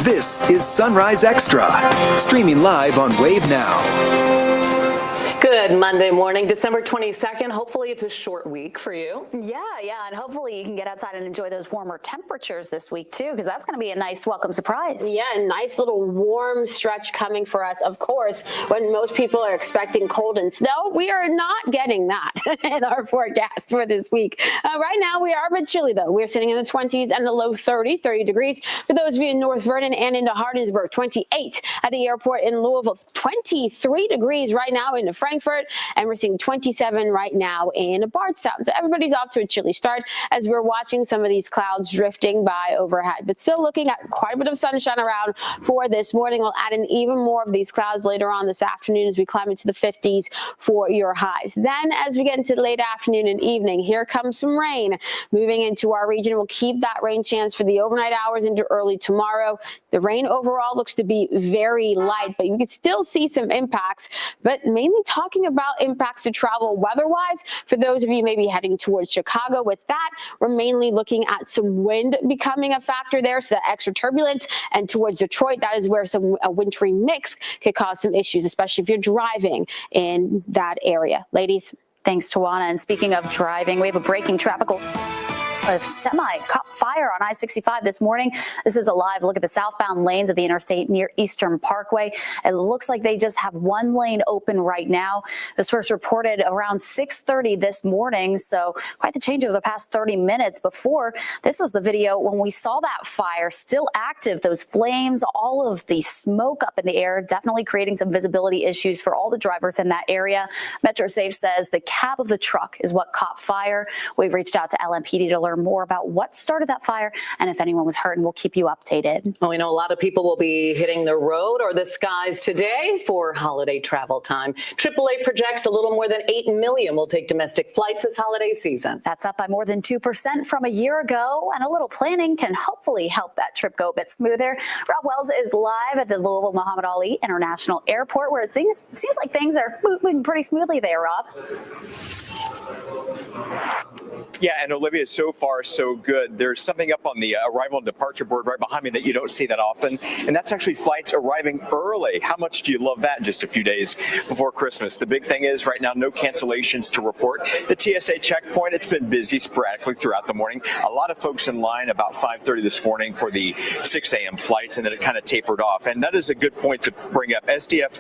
This is Sunrise Extra, streaming live on Wave Now. Good Monday morning, December 22nd. Hopefully it's a short week for you. Yeah, and hopefully you can get outside and enjoy those warmer temperatures this week too, because that's going to be a nice welcome surprise. Yeah, a nice little warm stretch coming for us. Of course, when most people are expecting cold and snow, we are not getting that in our forecast for this week. Right now, we are a bit chilly though. We're sitting in the 20s and the low 30s, 30 degrees. For those of you in North Vernon and into Hardinsburg, 28 at the airport in Louisville, 23 degrees right now in Frankfurt, and we're seeing 27 right now in Bardstown. So everybody's off to a chilly start as we're watching some of these clouds drifting by overhead, but still looking at quite a bit of sunshine around for this morning. We'll add in even more of these clouds later on this afternoon as we climb into the 50s for your highs. Then as we get into late afternoon and evening, here comes some rain moving into our region. We'll keep that rain chance for the overnight hours into early tomorrow. The rain overall looks to be very light, but you can still see some impacts, but mainly talking about impacts to travel weather-wise. For those of you maybe heading towards Chicago, with that, we're mainly looking at some wind becoming a factor there, so that extra turbulence. And towards Detroit, that is where a wintry mix could cause some issues, especially if you're driving in that area. Ladies. Thanks, Tawana. And speaking of driving, we have a breaking traffic. A semi caught fire on I-65 this morning. This is a live look at the southbound lanes of the interstate near Eastern Parkway. It looks like they just have one lane open right now. It was first reported around 6:30 this morning, so quite the change over the past 30 minutes. Before, this was the video when we saw that fire still active, those flames, all of the smoke up in the air, definitely creating some visibility issues for all the drivers in that area. MetroSafe says the cab of the truck is what caught fire. We've reached out to LMPD to learn more about what started that fire and if anyone was hurt, and we'll keep you updated. Well, we know a lot of people will be hitting the road or the skies today for holiday travel time. AAA projects a little more than 8 million will take domestic flights this holiday season. That's up by more than 2% from a year ago, and a little planning can hopefully help that trip go a bit smoother. Rob Wells is live at the Louisville Muhammad Ali International Airport, where seems like things are moving pretty smoothly there, Rob. Yeah, and Olivia, so far so good. There's something up on the arrival and departure board right behind me that you don't see that often, and that's actually flights arriving early. How much do you love that just a few days before Christmas? The big thing is right now, no cancellations to report. The TSA checkpoint, it's been busy sporadically throughout the morning. A lot of folks in line about 5:30 this morning for the 6 a.m. flights, and then it kind of tapered off. And that is a good point to bring up. SDF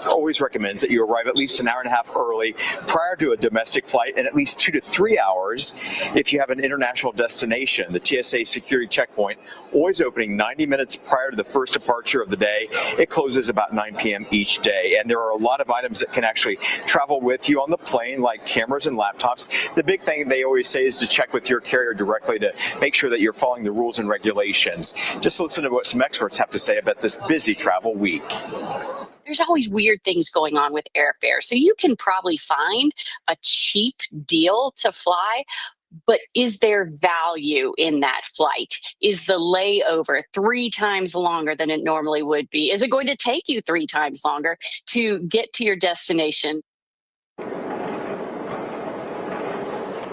always recommends that you arrive at least an hour and a half early prior to a domestic flight, and at least 2 to 3 hours if you have an international destination. The TSA security checkpoint always opening 90 minutes prior to the first departure of the day. It closes about 9 p.m. each day, and there are a lot of items that can actually travel with you on the plane, like cameras and laptops. The big thing they always say is to check with your carrier directly to make sure that you're following the rules and regulations. Just listen to what some experts have to say about this busy travel week. There's always weird things going on with airfare. So you can probably find a cheap deal to fly, but is there value in that flight? Is the layover 3 times longer than it normally would be? Is it going to take you 3 times longer to get to your destination?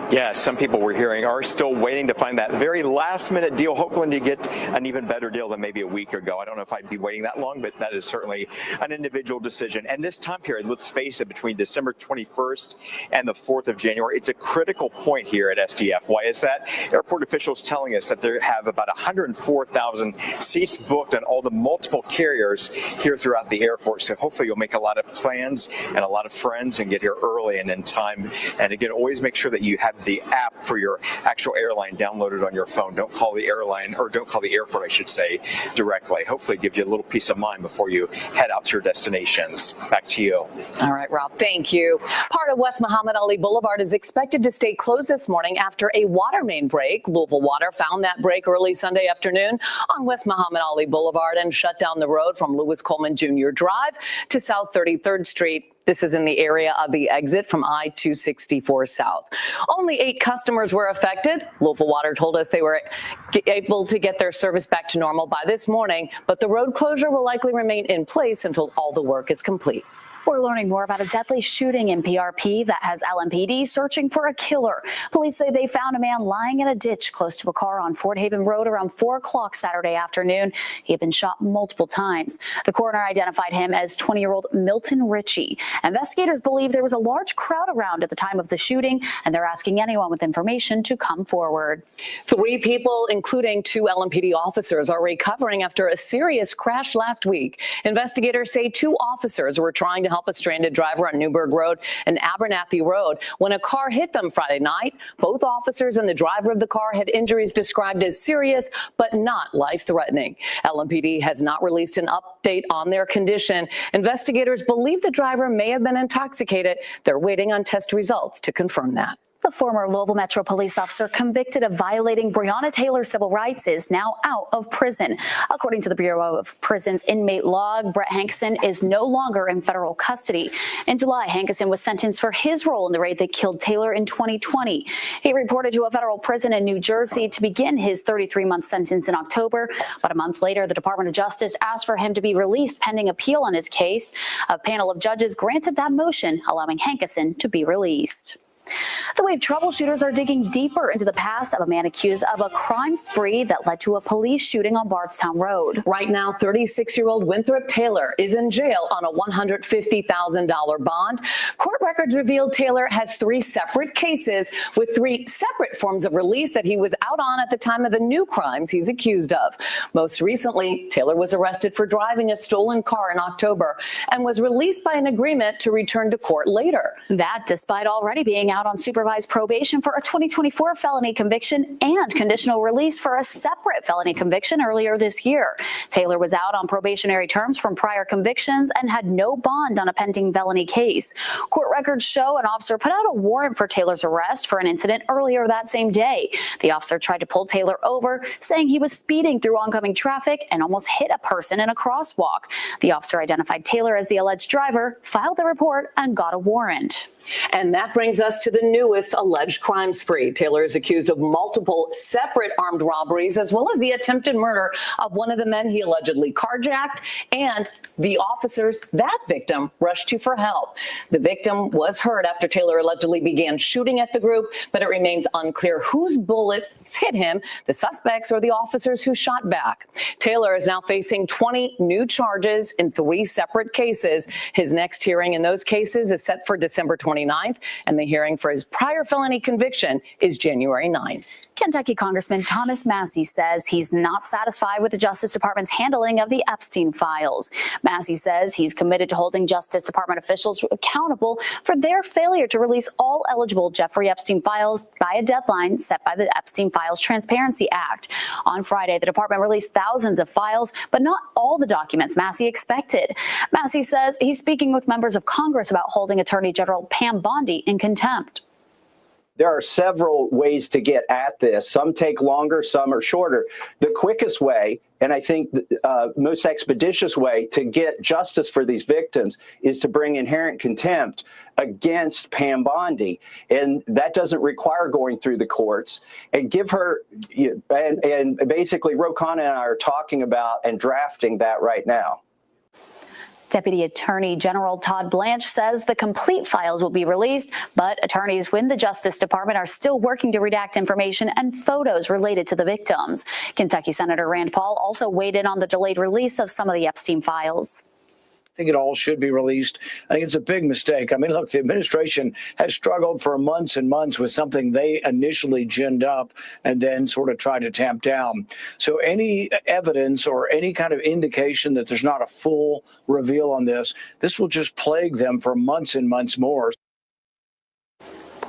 Yeah, some people we're hearing are still waiting to find that very last minute deal, hoping to get an even better deal than maybe a week ago. I don't know if I'd be waiting that long, but that is certainly an individual decision. And this time period, let's face it, between December 21st and the 4th of January, it's a critical point here at SDF. Why is that? Airport officials telling us that they have about 104,000 seats booked on all the multiple carriers here throughout the airport. So hopefully you'll make a lot of plans and a lot of friends and get here early and in time. And again, always make sure that you have the app for your actual airline downloaded on your phone. Don't call the airline, or don't call the airport, I should say, directly. Hopefully give you a little peace of mind before you head out to your destinations. Back to you. All right, Rob, thank you. Part of West Muhammad Ali Boulevard is expected to stay closed this morning after a water main break. Louisville Water found that break early Sunday afternoon on West Muhammad Ali Boulevard and shut down the road from Lewis Coleman Jr. Drive to South 33rd Street. This is in the area of the exit from I-264 South. Only 8 customers were affected. Louisville Water told us they were able to get their service back to normal by this morning, but the road closure will likely remain in place until all the work is complete. We're learning more about a deadly shooting in PRP that has LMPD searching for a killer. Police say they found a man lying in a ditch close to a car on Fort Haven Road around 4 o'clock Saturday afternoon. He had been shot multiple times. The coroner identified him as 20-year-old Milton Ritchie. Investigators believe there was a large crowd around at the time of the shooting, and they're asking anyone with information to come forward. 3 people, including 2 LMPD officers, are recovering after a serious crash last week. Investigators say 2 officers were trying to help a stranded driver on Newburgh Road and Abernathy Road when a car hit them Friday night. Both officers and the driver of the car had injuries described as serious but not life-threatening. LMPD has not released an update on their condition. Investigators believe the driver may have been intoxicated. They're waiting on test results to confirm that. The former Louisville Metro police officer convicted of violating Breonna Taylor's civil rights is now out of prison. According to the Bureau of Prisons inmate log, Brett Hankison is no longer in federal custody. In July, Hankison was sentenced for his role in the raid that killed Taylor in 2020. He reported to a federal prison in New Jersey to begin his 33-month sentence in October. But a month later, the Department of Justice asked for him to be released pending appeal on his case. A panel of judges granted that motion, allowing Hankison to be released. The Wave troubleshooters are digging deeper into the past of a man accused of a crime spree that led to a police shooting on Bardstown Road. Right now, 36-year-old Winthrop Taylor is in jail on a $150,000 bond. Court records revealed Taylor has 3 separate cases with 3 separate forms of release that he was out on at the time of the new crimes he's accused of. Most recently, Taylor was arrested for driving a stolen car in October and was released by an agreement to return to court later. That despite already being out on supervised probation for a 2024 felony conviction and conditional release for a separate felony conviction earlier this year. Taylor was out on probationary terms from prior convictions and had no bond on a pending felony case. Court records show an officer put out a warrant for Taylor's arrest for an incident earlier that same day. The officer tried to pull Taylor over, saying he was speeding through oncoming traffic and almost hit a person in a crosswalk. The officer identified Taylor as the alleged driver, filed the report, and got a warrant. And that brings us to the newest alleged crime spree. Taylor is accused of multiple separate armed robberies, as well as the attempted murder of one of the men he allegedly carjacked, and the officers that victim rushed to for help. The victim was hurt after Taylor allegedly began shooting at the group, but it remains unclear whose bullets hit him, the suspects or the officers who shot back. Taylor is now facing 20 new charges in 3 separate cases. His next hearing in those cases is set for December 29th, and the hearing for his prior felony conviction is January 9th. Kentucky Congressman Thomas Massie says he's not satisfied with the Justice Department's handling of the Epstein files. Massie says he's committed to holding Justice Department officials accountable for their failure to release all eligible Jeffrey Epstein files by a deadline set by the Epstein Files Transparency Act. On Friday, the department released thousands of files, but not all the documents Massie expected. Massie says he's speaking with members of Congress about holding Attorney General Pam Bondi in contempt. There are several ways to get at this. Some take longer, some are shorter. The quickest way, and I think the most expeditious way to get justice for these victims, is to bring inherent contempt against Pam Bondi. And that doesn't require going through the courts. And give her, and basically Ro Khanna and I are talking about and drafting that right now. Deputy Attorney General Todd Blanche says the complete files will be released, but attorneys within the Justice Department are still working to redact information and photos related to the victims. Kentucky Senator Rand Paul also weighed in on the delayed release of some of the Epstein files. I think it all should be released. I think it's a big mistake. I mean, look, the administration has struggled for months and months with something they initially ginned up and then sort of tried to tamp down. So any evidence or any kind of indication that there's not a full reveal on this will just plague them for months and months more.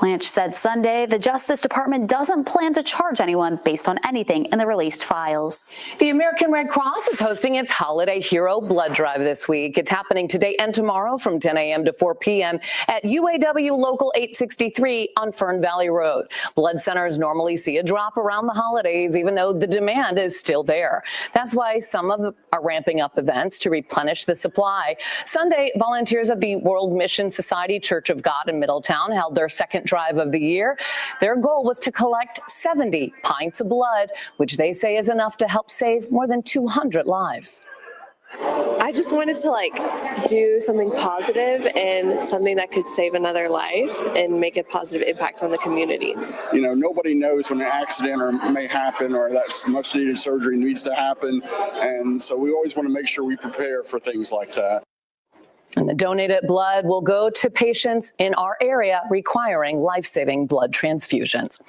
Blanche said Sunday the Justice Department doesn't plan to charge anyone based on anything in the released files. The American Red Cross is hosting its Holiday Hero Blood Drive this week. It's happening today and tomorrow from 10 a.m. to 4 p.m. at UAW Local 863 on Fern Valley Road. Blood centers normally see a drop around the holidays, even though the demand is still there. That's why some of them are ramping up events to replenish the supply. Sunday, volunteers of the World Mission Society Church of God in Middletown held their second drive of the year. Their goal was to collect 70 pints of blood, which they say is enough to help save more than 200 lives. I just wanted to do something positive and something that could save another life and make a positive impact on the community. You know, nobody knows when an accident or may happen or that much needed surgery needs to happen. And so we always want to make sure we prepare for things like that. And the donated blood will go to patients in our area requiring life-saving blood transfusions.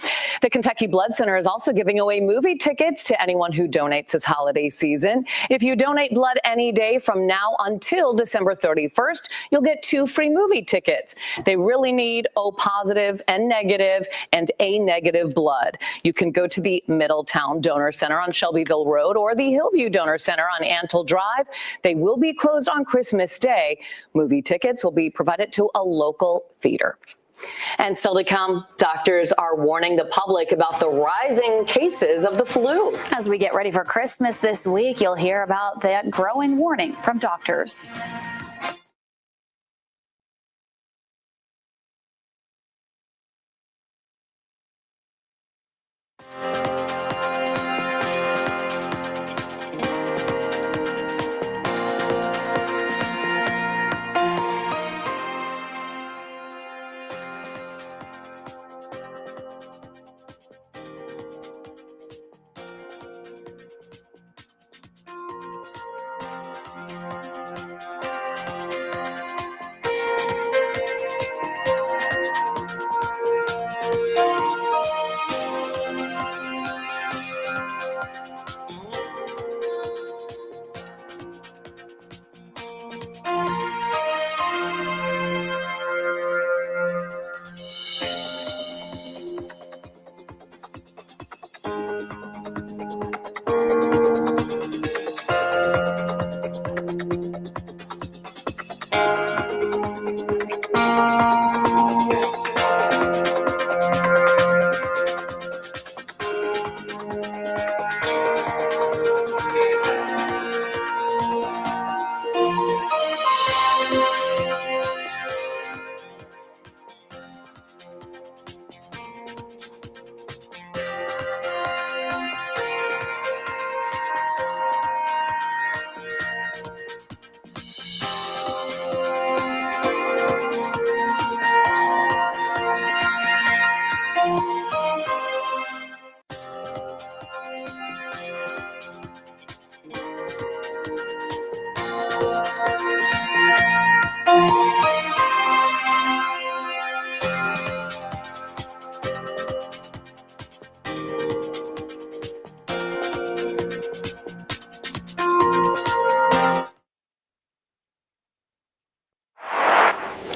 The Kentucky Blood Center is also giving away movie tickets to anyone who donates this holiday season. If you donate blood any day from now until December 31st, you'll get 2 free movie tickets. They really need O positive, N negative, and A negative blood. You can go to the Middletown Donor Center on Shelbyville Road or the Hillview Donor Center on Antle Drive. They will be closed on Christmas Day. Movie tickets will be provided to a local theater. And still to come, doctors are warning the public about the rising cases of the flu. As we get ready for Christmas this week, you'll hear about that growing warning from doctors.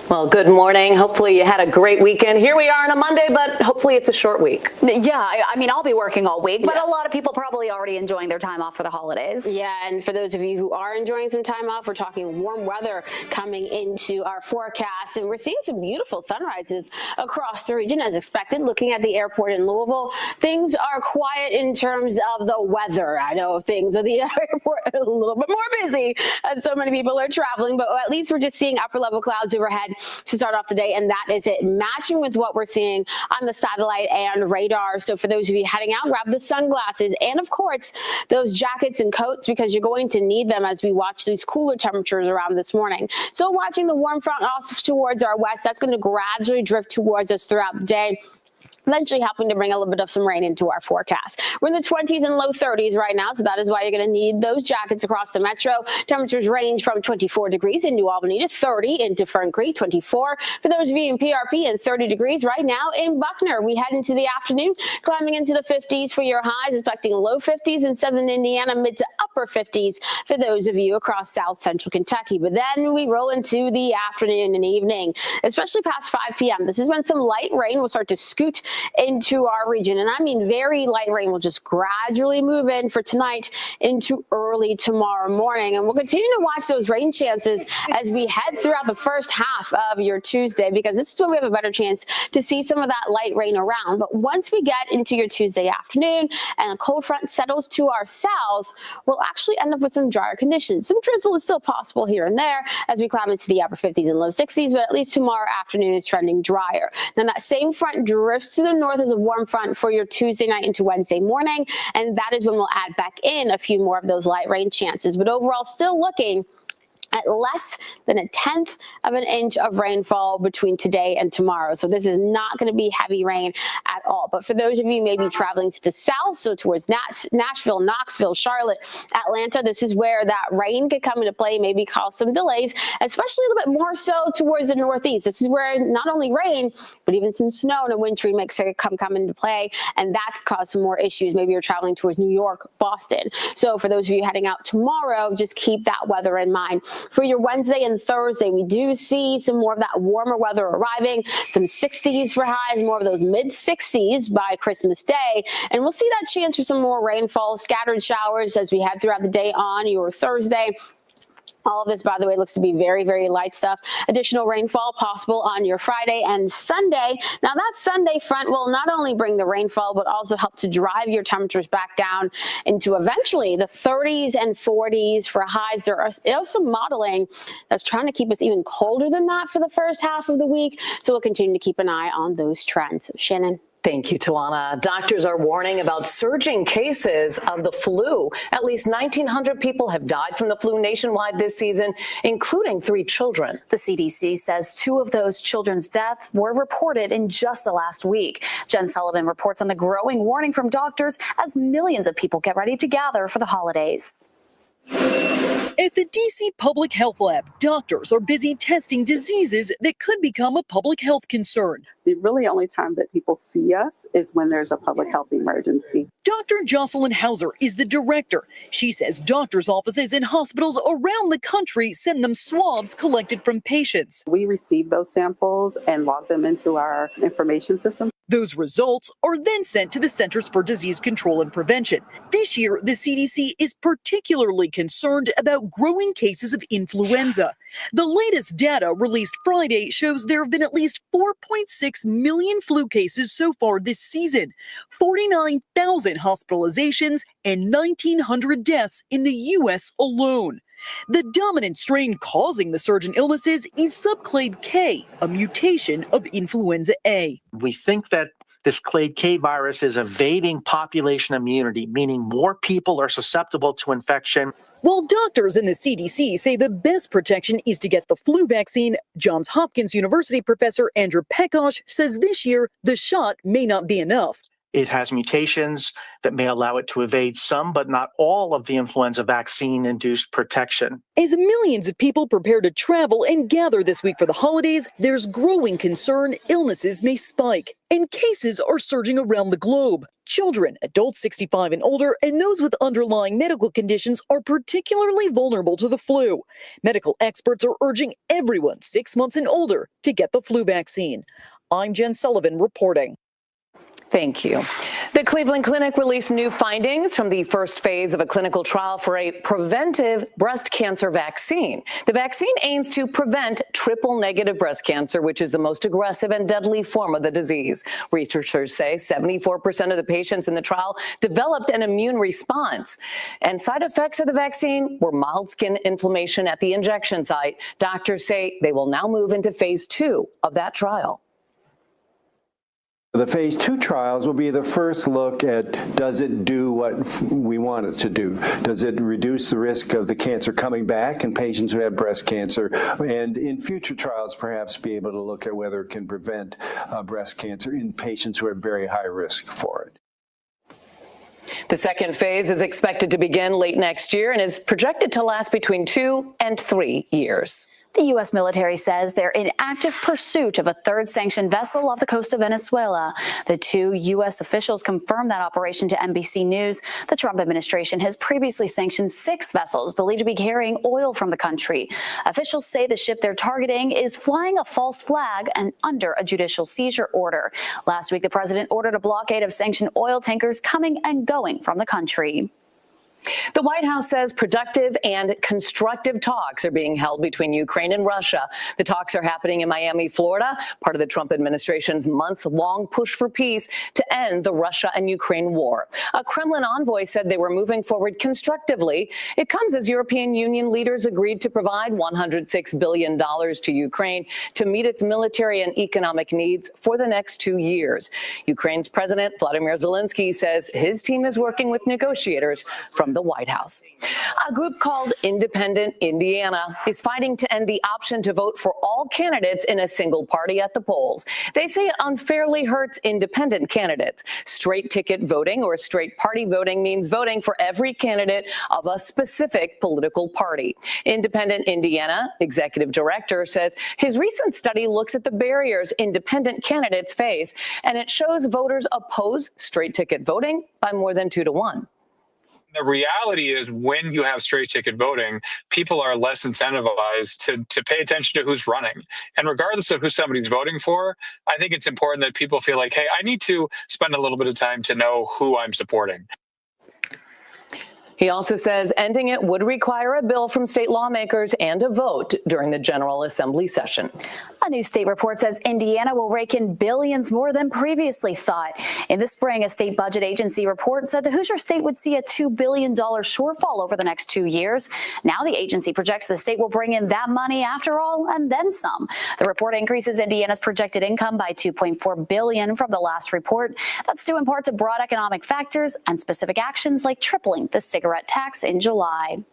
Well, good morning. Hopefully you had a great weekend. Here we are on a Monday, but hopefully it's a short week. Yeah, I mean, I'll be working all week, but a lot of people probably already enjoying their time off for the holidays. Yeah, and for those of you who are enjoying some time off, we're talking warm weather coming into our forecast, and we're seeing some beautiful sunrises across the region as expected. Looking at the airport in Louisville, things are quiet in terms of the weather. I know things at the airport are a little bit more busy as so many people are traveling, but at least we're just seeing upper level clouds overhead to start off the day, and that is it, matching with what we're seeing on the satellite and radar. So for those of you heading out, grab the sunglasses and, of course, those jackets and coats, because you're going to need them as we watch these cooler temperatures around this morning. So watching the warm front off towards our west, that's going to gradually drift towards us throughout the day, eventually helping to bring a little bit of some rain into our forecast. We're in the 20s and low 30s right now, so that is why you're going to need those jackets across the metro. Temperatures range from 24 degrees in New Albany to 30 into Fern Creek, 24 for those of you in PRP, and 30 degrees right now in Buckner. We head into the afternoon, climbing into the 50s for your highs, expecting low 50s in southern Indiana, mid to upper 50s for those of you across south central Kentucky. But then we roll into the afternoon and evening, especially past 5 p.m. This is when some light rain will start to scoot into our region, and I mean very light rain will just gradually move in for tonight into early tomorrow morning, and we'll continue to watch those rain chances as we head throughout the first half of your Tuesday, because this is when we have a better chance to see some of that light rain around. But once we get into your Tuesday afternoon and a cold front settles to our south, we'll actually end up with some drier conditions. Some drizzle is still possible here and there as we climb into the upper 50s and low 60s, but at least tomorrow afternoon is trending drier. Then that same front drifts to to the north as a warm front for your Tuesday night into Wednesday morning, and that is when we'll add back in a few more of those light rain chances. But overall, still looking at less than 1/10 of an inch of rainfall between today and tomorrow. So this is not going to be heavy rain at all. But for those of you maybe traveling to the south, so towards Nashville, Knoxville, Charlotte, Atlanta, this is where that rain could come into play, maybe cause some delays, especially a little bit more so towards the northeast. This is where not only rain, but even some snow and a wintry mix could come into play, and that could cause some more issues. Maybe you're traveling towards New York, Boston. So for those of you heading out tomorrow, just keep that weather in mind. For your Wednesday and Thursday, we do see some more of that warmer weather arriving, some 60s for highs, more of those mid-60s by Christmas Day. And we'll see that chance for some more rainfall, scattered showers as we head throughout the day on your Thursday. All of this, by the way, looks to be very, very light stuff. Additional rainfall possible on your Friday and Sunday. Now, that Sunday front will not only bring the rainfall, but also help to drive your temperatures back down into eventually the 30s and 40s for highs. There is some modeling that's trying to keep us even colder than that for the first half of the week. So we'll continue to keep an eye on those trends. Shannon. Thank you, Tawana. Doctors are warning about surging cases of the flu. At least 1,900 people have died from the flu nationwide this season, including 3 children. The CDC says 2 of those children's deaths were reported in just the last week. Jen Sullivan reports on the growing warning from doctors as millions of people get ready to gather for the holidays. At the DC Public Health Lab, doctors are busy testing diseases that could become a public health concern. The really only time that people see us is when there's a public health emergency. Dr. Jocelyn Hauser is the director. She says doctors' offices and hospitals around the country send them swabs collected from patients. We receive those samples and log them into our information system. Those results are then sent to the Centers for Disease Control and Prevention. This year, the CDC is particularly concerned about growing cases of influenza. The latest data released Friday shows there have been at least 4.6 million flu cases so far this season, 49,000 hospitalizations, and 1,900 deaths in the U.S. alone. The dominant strain causing the surge in illnesses is subclade K, a mutation of influenza A. We think that this clade K virus is evading population immunity, meaning more people are susceptible to infection. While doctors in the CDC say the best protection is to get the flu vaccine, Johns Hopkins University professor Andrew Pekosh says this year the shot may not be enough. It has mutations that may allow it to evade some, but not all of the influenza vaccine-induced protection. As millions of people prepare to travel and gather this week for the holidays, there's growing concern illnesses may spike, and cases are surging around the globe. Children, adults 65 and older, and those with underlying medical conditions are particularly vulnerable to the flu. Medical experts are urging everyone 6 months and older to get the flu vaccine. I'm Jen Sullivan reporting. Thank you. The Cleveland Clinic released new findings from the first phase of a clinical trial for a preventive breast cancer vaccine. The vaccine aims to prevent triple-negative breast cancer, which is the most aggressive and deadly form of the disease. Researchers say 74% of the patients in the trial developed an immune response. And side effects of the vaccine were mild skin inflammation at the injection site. Doctors say they will now move into phase 2 of that trial. The phase 2 trials will be the first look at, does it do what we want it to do? Does it reduce the risk of the cancer coming back in patients who have breast cancer? And in future trials, perhaps be able to look at whether it can prevent breast cancer in patients who are very high risk for it. The second phase is expected to begin late next year and is projected to last between 2 and 3 years. The U.S. military says they're in active pursuit of a third sanctioned vessel off the coast of Venezuela. The 2 U.S. officials confirmed that operation to NBC News. The Trump administration has previously sanctioned 6 vessels believed to be carrying oil from the country. Officials say the ship they're targeting is flying a false flag and under a judicial seizure order. Last week, the president ordered a blockade of sanctioned oil tankers coming and going from the country. The White House says productive and constructive talks are being held between Ukraine and Russia. The talks are happening in Miami, Florida, part of the Trump administration's months-long push for peace to end the Russia and Ukraine war. A Kremlin envoy said they were moving forward constructively. It comes as European Union leaders agreed to provide $106 billion to Ukraine to meet its military and economic needs for the next 2 years. Ukraine's President Vladimir Zelensky says his team is working with negotiators from the White House. A group called Independent Indiana is fighting to end the option to vote for all candidates in a single party at the polls. They say it unfairly hurts independent candidates. Straight ticket voting or straight party voting means voting for every candidate of a specific political party. Independent Indiana executive director says his recent study looks at the barriers independent candidates face, and it shows voters oppose straight ticket voting by more than 2 to 1. The reality is when you have straight ticket voting, people are less incentivized to pay attention to who's running. And regardless of who somebody's voting for, I think it's important that people feel like, hey, I need to spend a little bit of time to know who I'm supporting. He also says ending it would require a bill from state lawmakers and a vote during the General Assembly session. A new state report says Indiana will rake in billions more than previously thought. In the spring, a state budget agency report said the Hoosier state would see a $2 billion shortfall over the next 2 years. Now the agency projects the state will bring in that money after all and then some. The report increases Indiana's projected income by $2.4 billion from the last report. That's due in part to broad economic factors and specific actions like tripling the cigarette tax in July.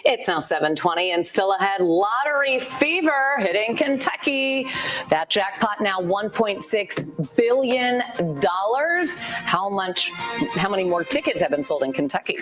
It's now 7:20 and still ahead. Lottery fever hitting Kentucky. That jackpot now $1.6 billion. How many more tickets have been sold in Kentucky?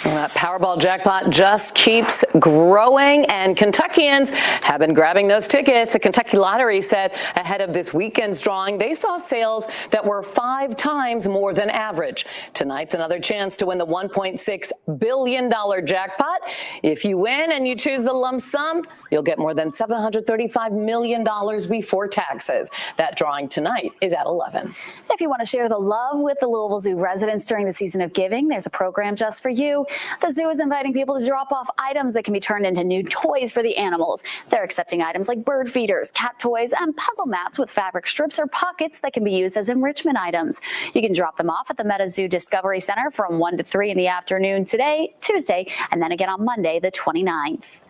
That Powerball jackpot just keeps growing, and Kentuckians have been grabbing those tickets. The Kentucky Lottery said ahead of this weekend's drawing, they saw sales that were 5 times more than average. Tonight's another chance to win the $1.6 billion jackpot. If you win and you choose the lump sum, you'll get more than $735 million before taxes. That drawing tonight is at 11. If you want to share the love with the Louisville Zoo residents during the season of giving, there's a program just for you. The zoo is inviting people to drop off items that can be turned into new toys for the animals. They're accepting items like bird feeders, cat toys, and puzzle mats with fabric strips or pockets that can be used as enrichment items. You can drop them off at the Meta Zoo Discovery Center from 1 to 3 in the afternoon today, Tuesday, and then again on Monday, the 29th.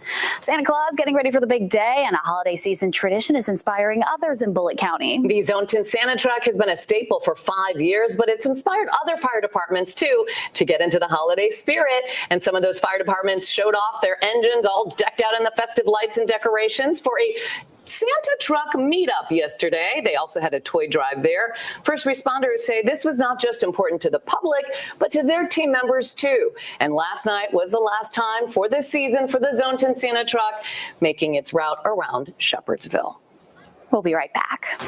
Santa Claus getting ready for the big day, and a holiday season tradition is inspiring others in Bullitt County. The Zone 10 Santa truck has been a staple for 5 years, but it's inspired other fire departments too to get into the holiday spirit. And some of those fire departments showed off their engines all decked out in the festive lights and decorations for a Santa truck meetup yesterday. They also had a toy drive there. First responders say this was not just important to the public, but to their team members too. And last night was the last time for this season for the Zone 10 Santa truck making its route around Shepherdsville. We'll be right back.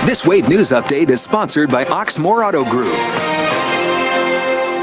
This Wave News Update is sponsored by Oxmoor Auto Group.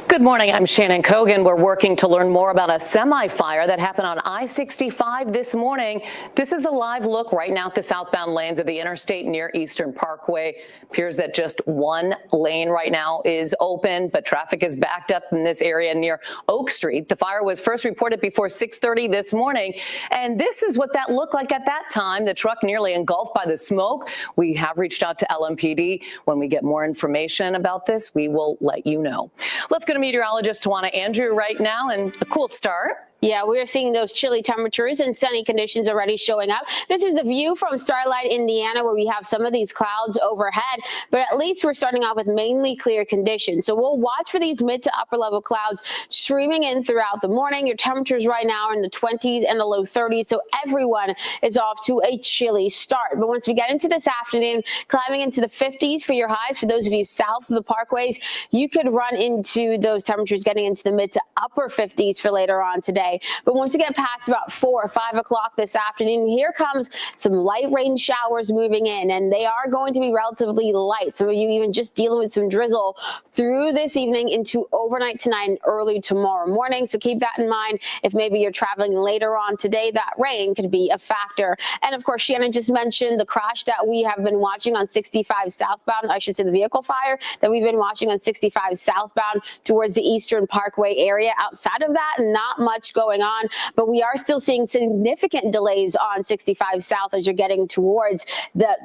Good morning, I'm Shannon Kogan. We're working to learn more about a semi-fire that happened on I-65 this morning. This is a live look right now at the southbound lanes of the interstate near Eastern Parkway. Appears that just one lane right now is open, but traffic is backed up in this area near Oak Street. The fire was first reported before 6:30 this morning, and this is what that looked like at that time. The truck nearly engulfed by the smoke. We have reached out to LMPD. When we get more information about this, we will let you know. Let's go to meteorologist Tawana Andrew right now, and a cool start. Yeah, we're seeing those chilly temperatures and sunny conditions already showing up. This is the view from Starlight, Indiana, where we have some of these clouds overhead, but at least we're starting out with mainly clear conditions. So we'll watch for these mid to upper level clouds streaming in throughout the morning. Your temperatures right now are in the 20s and the low 30s, so everyone is off to a chilly start. But once we get into this afternoon, climbing into the 50s for your highs, for those of you south of the parkways, you could run into those temperatures getting into the mid to upper 50s for later on today. But once we get past about 4 or 5 o'clock this afternoon, here comes some light rain showers moving in, and they are going to be relatively light. Some of you even just dealing with some drizzle through this evening into overnight tonight and early tomorrow morning. So keep that in mind. If maybe you're traveling later on today, that rain could be a factor. And of course, Shannon just mentioned the crash that we have been watching on 65 southbound, I should say the vehicle fire that we've been watching on 65 southbound towards the Eastern Parkway area. Outside of that, not much going on, but we are still seeing significant delays on 65 South as you're getting towards that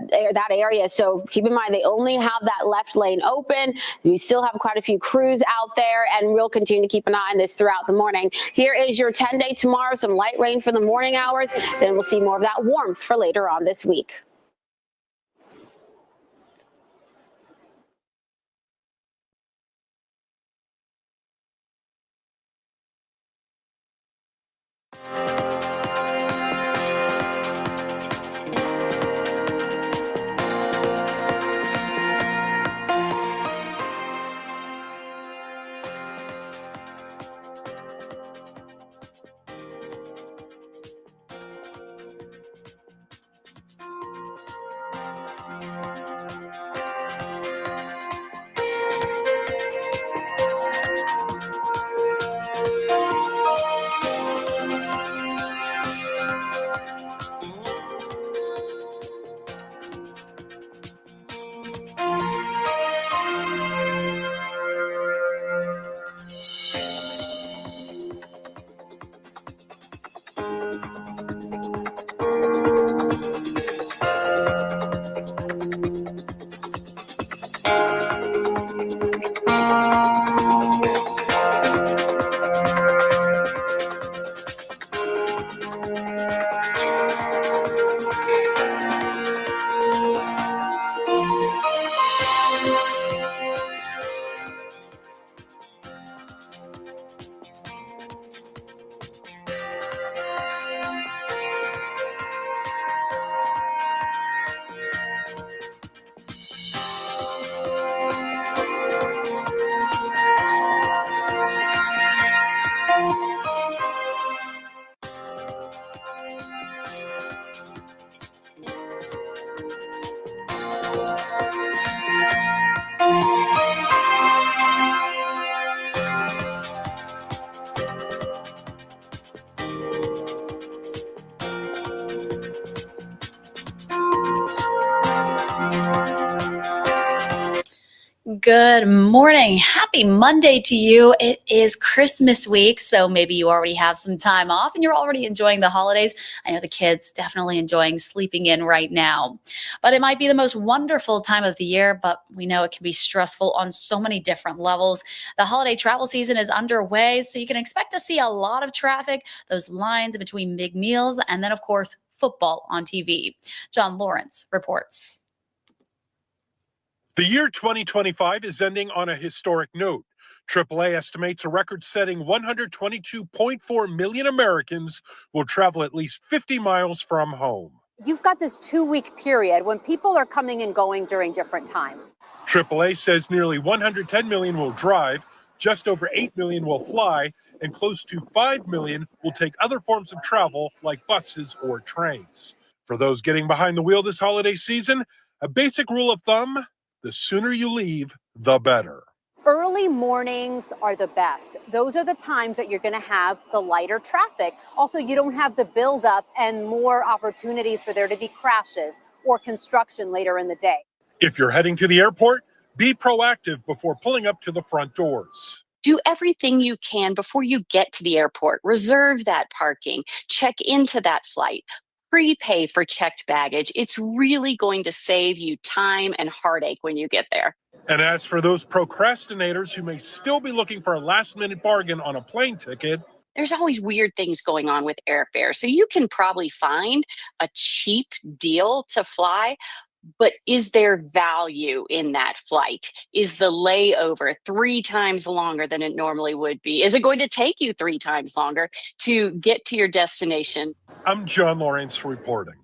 area. So keep in mind, they only have that left lane open. We still have quite a few crews out there, and we'll continue to keep an eye on this throughout the morning. Here is your 10-day tomorrow, some light rain for the morning hours. Then we'll see more of that warmth for later on this week. Good morning. Happy Monday to you. It is Christmas week, so maybe you already have some time off and you're already enjoying the holidays. I know the kids definitely enjoying sleeping in right now. But it might be the most wonderful time of the year, but we know it can be stressful on so many different levels. The holiday travel season is underway, so you can expect to see a lot of traffic, those lines between big meals, and then, of course, football on TV. John Lawrence reports. The year 2025 is ending on a historic note. AAA estimates a record-setting 122.4 million Americans will travel at least 50 miles from home. You've got this 2-week period when people are coming and going during different times. AAA says nearly 110 million will drive, just over 8 million will fly, and close to 5 million will take other forms of travel like buses or trains. For those getting behind the wheel this holiday season, a basic rule of thumb: the sooner you leave, the better. Early mornings are the best. Those are the times that you're going to have the lighter traffic. Also, you don't have the buildup and more opportunities for there to be crashes or construction later in the day. If you're heading to the airport, be proactive before pulling up to the front doors. Do everything you can before you get to the airport. Reserve that parking. Check into that flight. Prepay for checked baggage. It's really going to save you time and heartache when you get there. And as for those procrastinators who may still be looking for a last-minute bargain on a plane ticket, there's always weird things going on with airfare. So you can probably find a cheap deal to fly, but is there value in that flight? Is the layover 3 times longer than it normally would be? Is it going to take you 3 times longer to get to your destination? I'm John Lawrence reporting.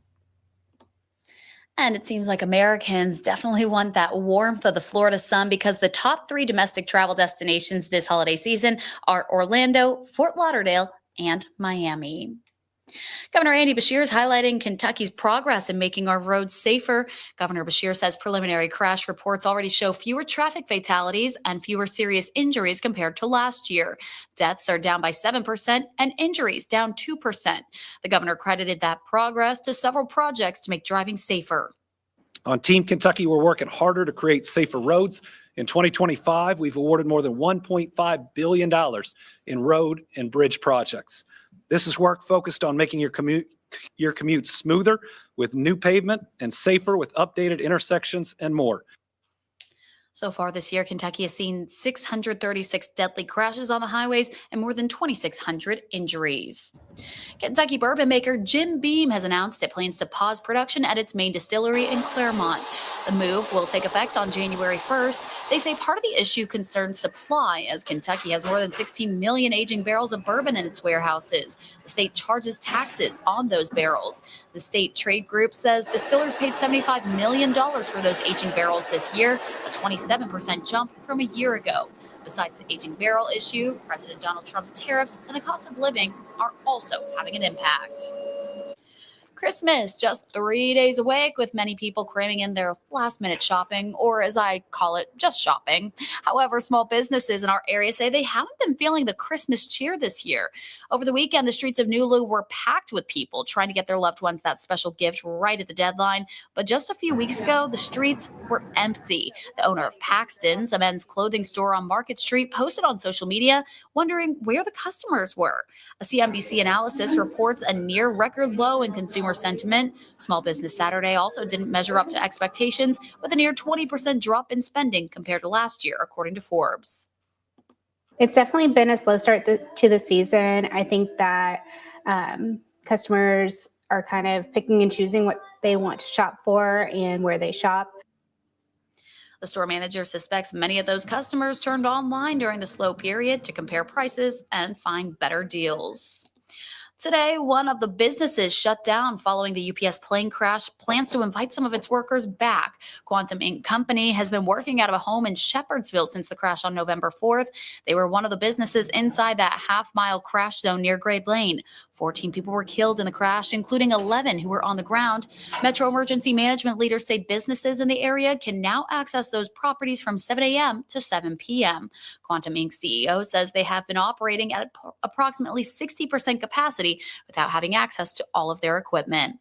And it seems like Americans definitely want that warmth of the Florida sun, because the top 3 domestic travel destinations this holiday season are Orlando, Fort Lauderdale, and Miami. Governor Andy Beshear is highlighting Kentucky's progress in making our roads safer. Governor Beshear says preliminary crash reports already show fewer traffic fatalities and fewer serious injuries compared to last year. Deaths are down by 7% and injuries down 2%. The governor credited that progress to several projects to make driving safer. On Team Kentucky, we're working harder to create safer roads. In 2025, we've awarded more than $1.5 billion in road and bridge projects. This is work focused on making your commute smoother with new pavement and safer with updated intersections and more. So far this year, Kentucky has seen 636 deadly crashes on the highways and more than 2,600 injuries. Kentucky bourbon maker Jim Beam has announced it plans to pause production at its main distillery in Claremont. The move will take effect on January 1st. They say part of the issue concerns supply, as Kentucky has more than 16 million aging barrels of bourbon in its warehouses. The state charges taxes on those barrels. The state trade group says distillers paid $75 million for those aging barrels this year, a 27% jump from a year ago. Besides the aging barrel issue, President Donald Trump's tariffs and the cost of living are also having an impact. Christmas just 3 days away, with many people cramming in their last-minute shopping, or as I call it, just shopping. However, small businesses in our area say they haven't been feeling the Christmas cheer this year. Over the weekend, the streets of Nulu were packed with people trying to get their loved ones that special gift right at the deadline. But just a few weeks ago, the streets were empty. The owner of Paxton's, a men's clothing store on Market Street, posted on social media wondering where the customers were. A CNBC analysis reports a near record low in consumer sentiment. Small Business Saturday also didn't measure up to expectations, with a near 20% drop in spending compared to last year, according to Forbes. It's definitely been a slow start to the season. I think that customers are kind of picking and choosing what they want to shop for and where they shop. The store manager suspects many of those customers turned online during the slow period to compare prices and find better deals. Today, one of the businesses shut down following the UPS plane crash plans to invite some of its workers back. Quantum Inc. Company has been working out of a home in Shepherdsville since the crash on November 4th. They were one of the businesses inside that half-mile crash zone near Grade Lane. 14 people were killed in the crash, including 11 who were on the ground. Metro Emergency Management leaders say businesses in the area can now access those properties from 7 a.m. to 7 p.m. Quantum Inc. CEO says they have been operating at approximately 60% capacity without having access to all of their equipment.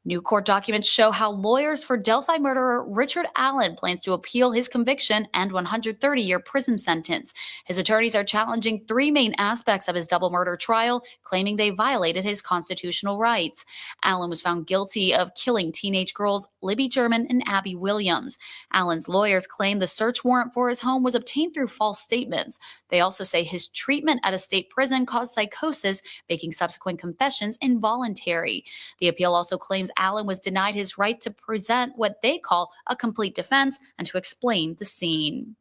New court documents show how lawyers for Delphi murderer Richard Allen plans to appeal his conviction and 130-year prison sentence. His attorneys are challenging three main aspects of his double murder trial, claiming they violated his constitutional rights. Allen was found guilty of killing teenage girls Libby German and Abby Williams. Allen's lawyers claim the search warrant for his home was obtained through false statements. They also say his treatment at a state prison caused psychosis, making subsequent confessions involuntary. The appeal also claims Allen was denied his right to present what they call a complete defense and to explain the scene.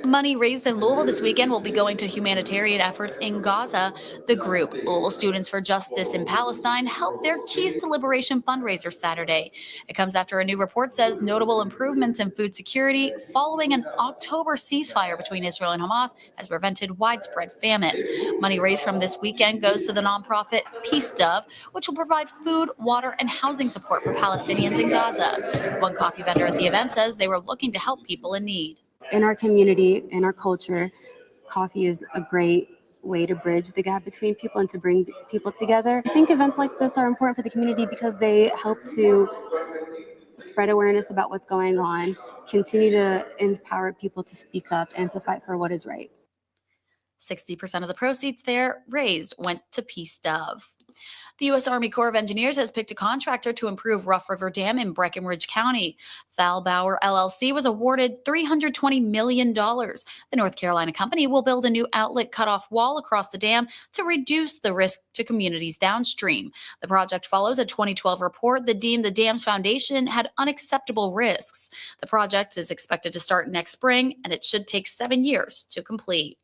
Money raised in Louisville this weekend will be going to humanitarian efforts in Gaza. The group, Louisville Students for Justice in Palestine, held their Keys to Liberation fundraiser Saturday. It comes after a new report says notable improvements in food security following an October ceasefire between Israel and Hamas has prevented widespread famine. Money raised from this weekend goes to the nonprofit Peace Dove, which will provide food, water, and housing support for Palestinians in Gaza. One coffee vendor at the event says they were looking to help people in need. In our community, in our culture, coffee is a great way to bridge the gap between people and to bring people together. I think events like this are important for the community because they help to spread awareness about what's going on, continue to empower people to speak up and to fight for what is right. 60% of the proceeds there raised went to Peace Dove. The U.S. Army Corps of Engineers has picked a contractor to improve Rough River Dam in Breckenridge County. Thalbauer LLC was awarded $320 million. The North Carolina company will build a new outlet cutoff wall across the dam to reduce the risk to communities downstream. The project follows a 2012 report that deemed the dam's foundation had unacceptable risks. The project is expected to start next spring, and it should take 7 years to complete.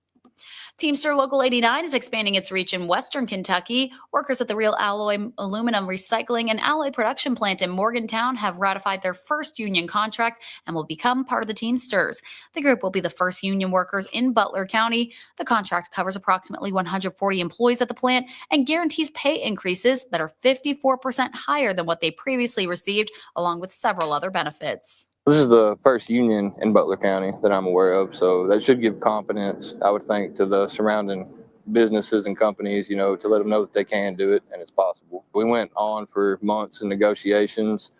Teamster Local 89 is expanding its reach in Western Kentucky. Workers at the Real Alloy Aluminum Recycling and Alloy Production Plant in Morgantown have ratified their first union contract and will become part of the Teamsters. The group will be the first union workers in Butler County. The contract covers approximately 140 employees at the plant and guarantees pay increases that are 54% higher than what they previously received, along with several other benefits. This is the first union in Butler County that I'm aware of, so that should give confidence, I would think, to the surrounding businesses and companies, to let them know that they can do it and it's possible. We went on for months in negotiations,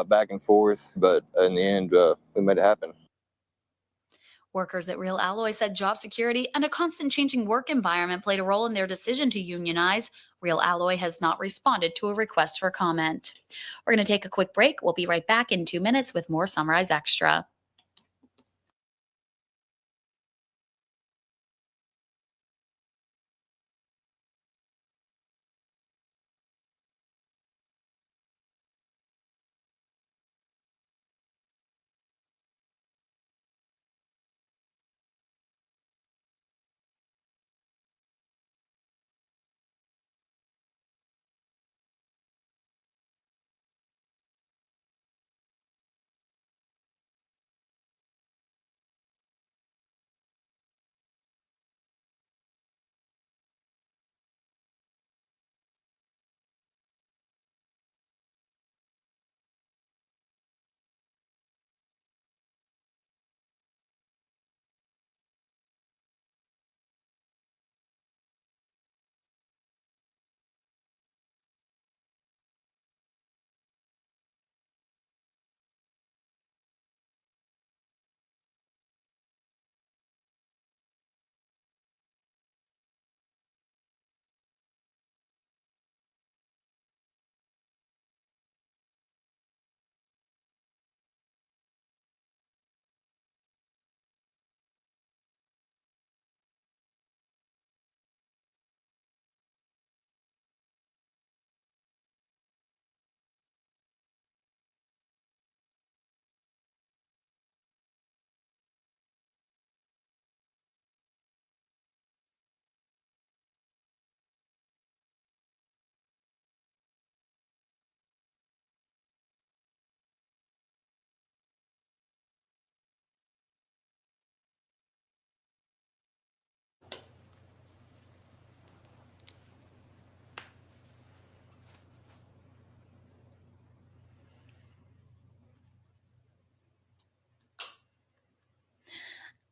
back and forth, but in the end, we made it happen. Workers at Real Alloy said job security and a constant changing work environment played a role in their decision to unionize. Real Alloy has not responded to a request for comment. We're going to take a quick break. We'll be right back in 2 minutes with more Summarize Extra.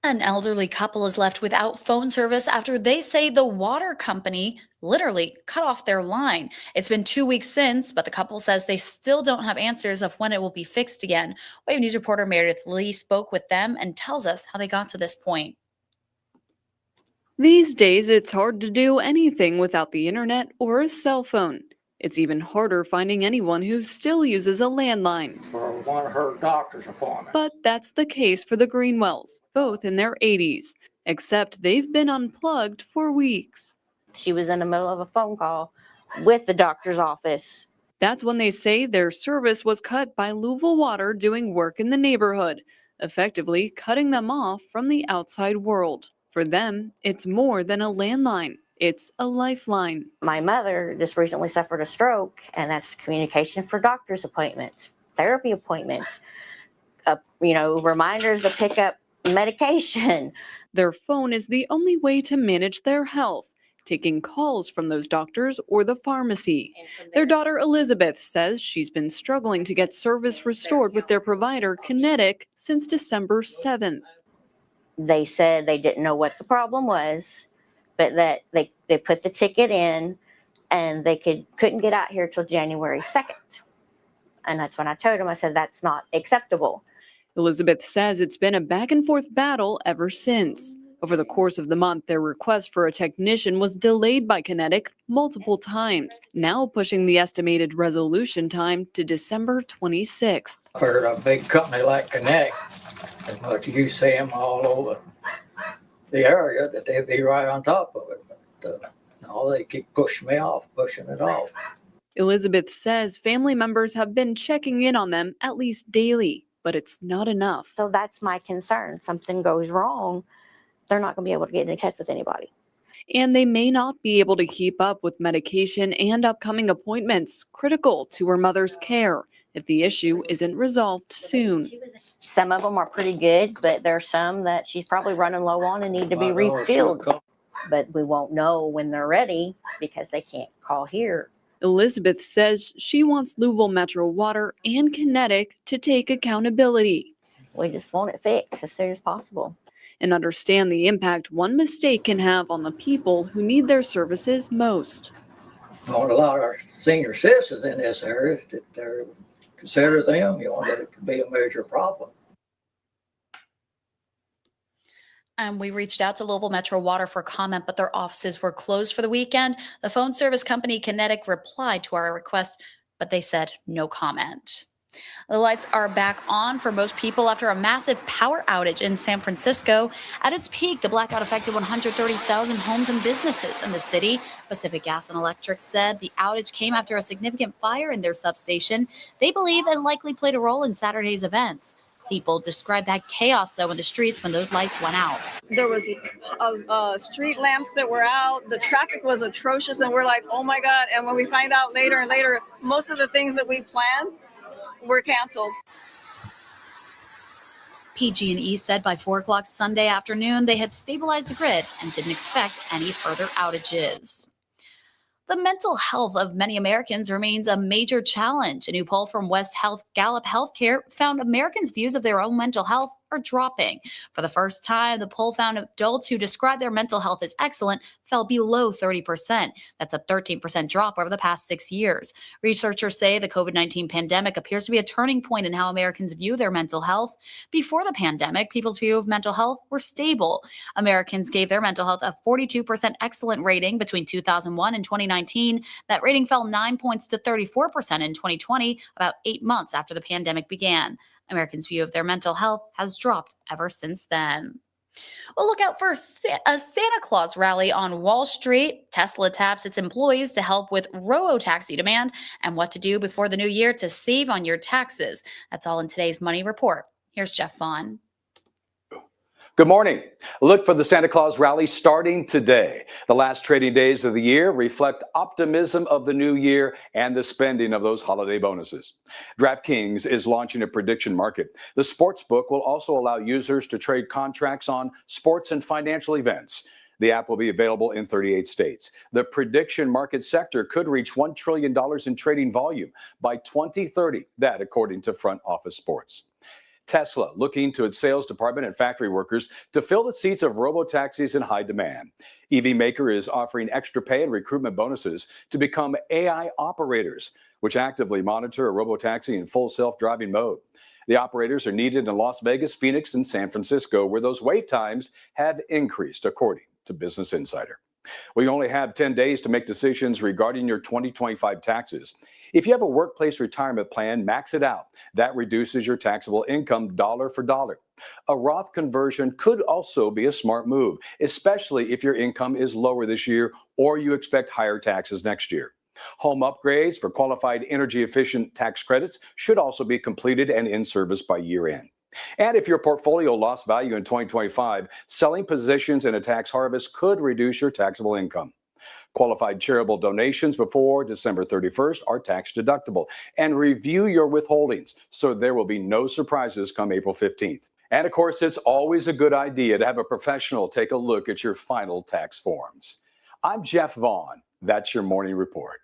An elderly couple is left without phone service after they say the water company literally cut off their line. It's been 2 weeks since, but the couple says they still don't have answers of when it will be fixed again. Wave News reporter Meredith Lee spoke with them and tells us how they got to this point. These days, it's hard to do anything without the internet or a cell phone. It's even harder finding anyone who still uses a landline. For one of her doctor's appointments. But that's the case for the Greenwells, both in their 80s, except they've been unplugged for weeks. She was in the middle of a phone call with the doctor's office. That's when they say their service was cut by Louisville Water doing work in the neighborhood, effectively cutting them off from the outside world. For them, it's more than a landline. It's a lifeline. My mother just recently suffered a stroke, and that's communication for doctor's appointments, therapy appointments, reminders to pick up medication. Their phone is the only way to manage their health, taking calls from those doctors or the pharmacy. Their daughter Elizabeth says she's been struggling to get service restored with their provider, Kinetic, since December 7th. They said they didn't know what the problem was, but that they put the ticket in and they couldn't get out here till January 2nd. And that's when I told them, I said, that's not acceptable. Elizabeth says it's been a back and forth battle ever since. Over the course of the month, their request for a technician was delayed by Kinetic multiple times, now pushing the estimated resolution time to December 26th. For a big company like Kinetic, as much as you see them all over the area, that they'd be right on top of it. But no, they keep pushing it off. Elizabeth says family members have been checking in on them at least daily, but it's not enough. So that's my concern. Something goes wrong, they're not going to be able to get in touch with anybody. And they may not be able to keep up with medication and upcoming appointments critical to her mother's care if the issue isn't resolved soon. Some of them are pretty good, but there's some that she's probably running low on and need to be refilled. But we won't know when they're ready because they can't call here. Elizabeth says she wants Louisville Metro Water and Kinetic to take accountability. We just want it fixed as soon as possible. And understand the impact one mistake can have on the people who need their services most. On a lot of our senior citizens in this area, they're consider them, that it could be a major problem. And we reached out to Louisville Metro Water for comment, but their offices were closed for the weekend. The phone service company Kinetic replied to our request, but they said no comment. The lights are back on for most people after a massive power outage in San Francisco. At its peak, the blackout affected 130,000 homes and businesses in the city. Pacific Gas and Electric said the outage came after a significant fire in their substation. They believe it likely played a role in Saturday's events. People described that chaos, though, in the streets when those lights went out. There was street lamps that were out. The traffic was atrocious, and we're like, oh, my God. And when we find out later and later, most of the things that we planned were canceled. PG&E said by 4 o'clock Sunday afternoon they had stabilized the grid and didn't expect any further outages. The mental health of many Americans remains a major challenge. A new poll from West Health Gallup Healthcare found Americans' views of their own mental health are dropping. For the first time, the poll found adults who describe their mental health as excellent fell below 30%. That's a 13% drop over the past 6 years. Researchers say the COVID-19 pandemic appears to be a turning point in how Americans view their mental health. Before the pandemic, people's view of mental health were stable. Americans gave their mental health a 42% excellent rating between 2001 and 2019. That rating fell 9 points to 34% in 2020, about 8 months after the pandemic began. Americans' view of their mental health has dropped ever since then. Well, look out for a Santa Claus rally on Wall Street. Tesla taps its employees to help with robo-taxi demand and what to do before the new year to save on your taxes. That's all in today's Money Report. Here's Jeff Vaughn. Good morning. Look for the Santa Claus rally starting today. The last trading days of the year reflect optimism of the new year and the spending of those holiday bonuses. DraftKings is launching a prediction market. The sports book will also allow users to trade contracts on sports and financial events. The app will be available in 38 states. The prediction market sector could reach $1 trillion in trading volume by 2030, that according to Front Office Sports. Tesla looking to its sales department and factory workers to fill the seats of robo-taxis in high demand. EV Maker is offering extra pay and recruitment bonuses to become AI operators, which actively monitor a robo-taxi in full self-driving mode. The operators are needed in Las Vegas, Phoenix, and San Francisco, where those wait times have increased, according to Business Insider. We only have 10 days to make decisions regarding your 2025 taxes. If you have a workplace retirement plan, max it out. That reduces your taxable income dollar for dollar. A Roth conversion could also be a smart move, especially if your income is lower this year or you expect higher taxes next year. Home upgrades for qualified energy-efficient tax credits should also be completed and in service by year-end. And if your portfolio lost value in 2025, selling positions in a tax harvest could reduce your taxable income. Qualified charitable donations before December 31st are tax deductible. And review your withholdings so there will be no surprises come April 15th. And of course, it's always a good idea to have a professional take a look at your final tax forms. I'm Jeff Vaughn. That's your morning report.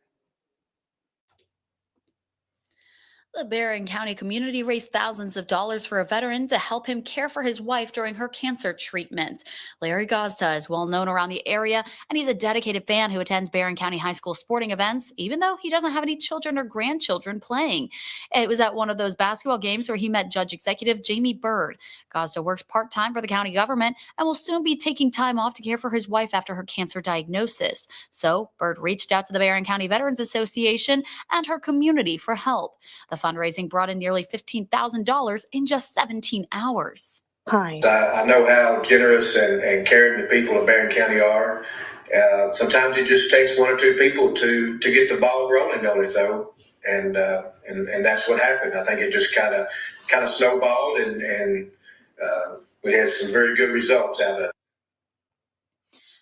The Barron County community raised thousands of dollars for a veteran to help him care for his wife during her cancer treatment. Larry Gazda is well known around the area, and he's a dedicated fan who attends Barron County High School sporting events, even though he doesn't have any children or grandchildren playing. It was at one of those basketball games where he met Judge Executive Jamie Bird. Gazda works part-time for the county government and will soon be taking time off to care for his wife after her cancer diagnosis. So Bird reached out to the Barron County Veterans Association and her community for help. The fundraising brought in nearly $15,000 in just 17 hours. Hi. I know how generous and caring the people of Barron County are. Sometimes it just takes one or two people to get the ball rolling on it, though, and that's what happened. I think it just kind of snowballed, and we had some very good results out of it.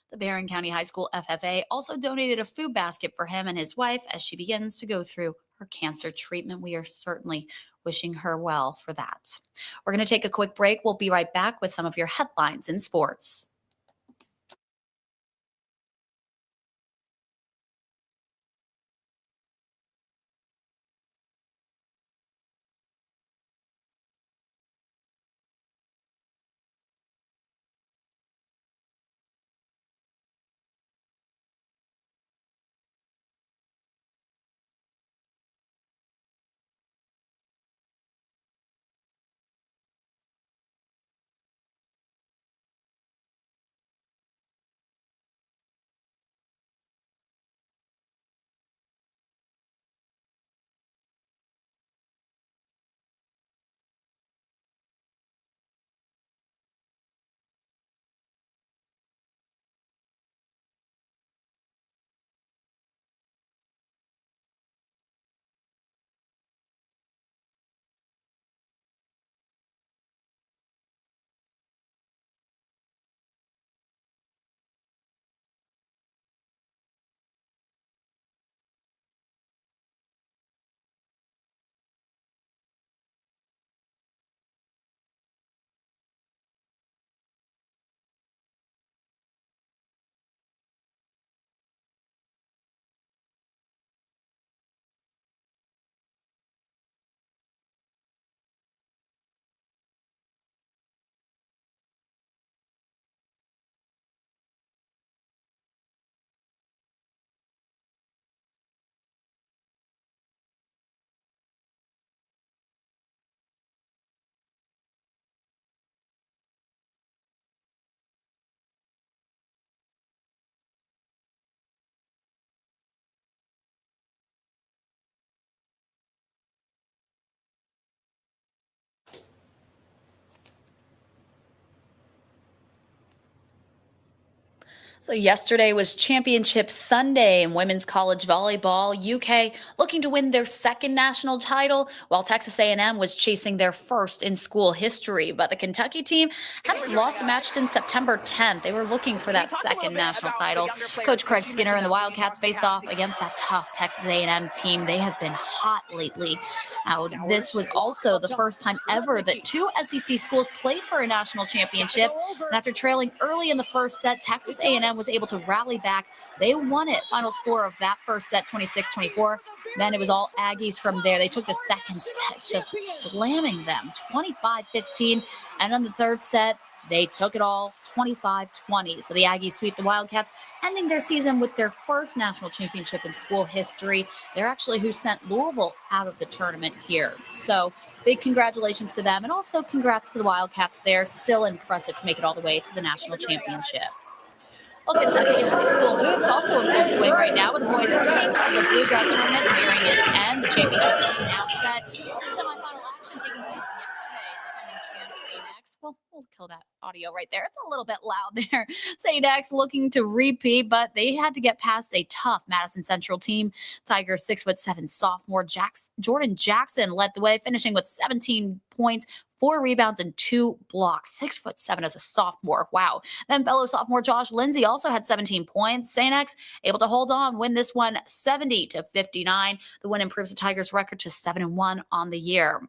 The Barron County High School FFA also donated a food basket for him and his wife as she begins to go through her cancer treatment. We are certainly wishing her well for that. We're going to take a quick break. We'll be right back with some of your headlines in sports. So yesterday was Championship Sunday in women's college volleyball. UK looking to win their second national title, while Texas A&M was chasing their first in school history. But the Kentucky team hadn't lost a match since September 10th. They were looking for that second national title. Coach Craig Skinner and the Wildcats faced off against that tough Texas A&M team. They have been hot lately. Now, this was also the first time ever that two SEC schools played for a national championship. And after trailing early in the first set, Texas A&M was able to rally back. They won it. Final score of that first set, 26-24. Then it was all Aggies from there. They took the second set, just slamming them 25-15. And on the third set, they took it all 25-20. So the Aggies sweep the Wildcats, ending their season with their first national championship in school history. They're actually who sent Louisville out of the tournament here. So big congratulations to them. And also congrats to the Wildcats. They're still impressive to make it all the way to the national championship. Well, Kentucky High School hoops also in full swing right now with the boys are king of the Bluegrass tournament nearing its end. The championship game now set. So semifinal action taking place yesterday. Defending champs St. X. Well, we'll kill that audio right there. It's a little bit loud there. St. X looking to repeat, but they had to get past a tough Madison Central team. Tigers 6'7" sophomore Jordan Jackson led the way, finishing with 17 points. 4 rebounds and 2 blocks, 6'7" as a sophomore. Wow. Then fellow sophomore Josh Lindsay also had 17 points. St. X able to hold on, win this one 70-59. The win improves the Tigers' record to 7-1 on the year.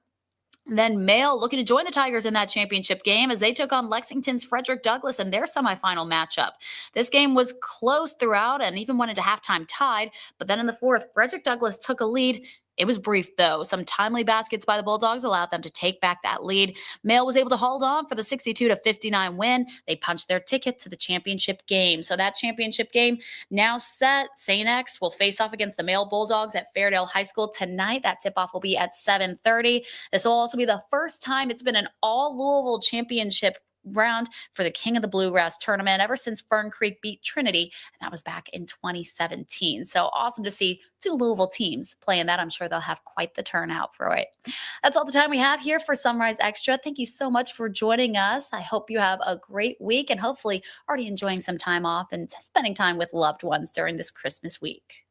Then Male looking to join the Tigers in that championship game as they took on Lexington's Frederick Douglass in their semifinal matchup. This game was close throughout and even went into halftime tied, but then in the fourth, Frederick Douglass took a lead. It was brief, though. Some timely baskets by the Bulldogs allowed them to take back that lead. Male was able to hold on for the 62-59 win. They punched their ticket to the championship game. So that championship game now set. St. X will face off against the Male Bulldogs at Fairdale High School tonight. That tip-off will be at 7:30. This will also be the first time it's been an all-Louisville championship round for the King of the Bluegrass tournament ever since Fern Creek beat Trinity, and that was back in 2017. So awesome to see 2 Louisville teams playing that. I'm sure they'll have quite the turnout for it. That's all the time we have here for Sunrise Extra. Thank you so much for joining us. I hope you have a great week and hopefully already enjoying some time off and spending time with loved ones during this Christmas week.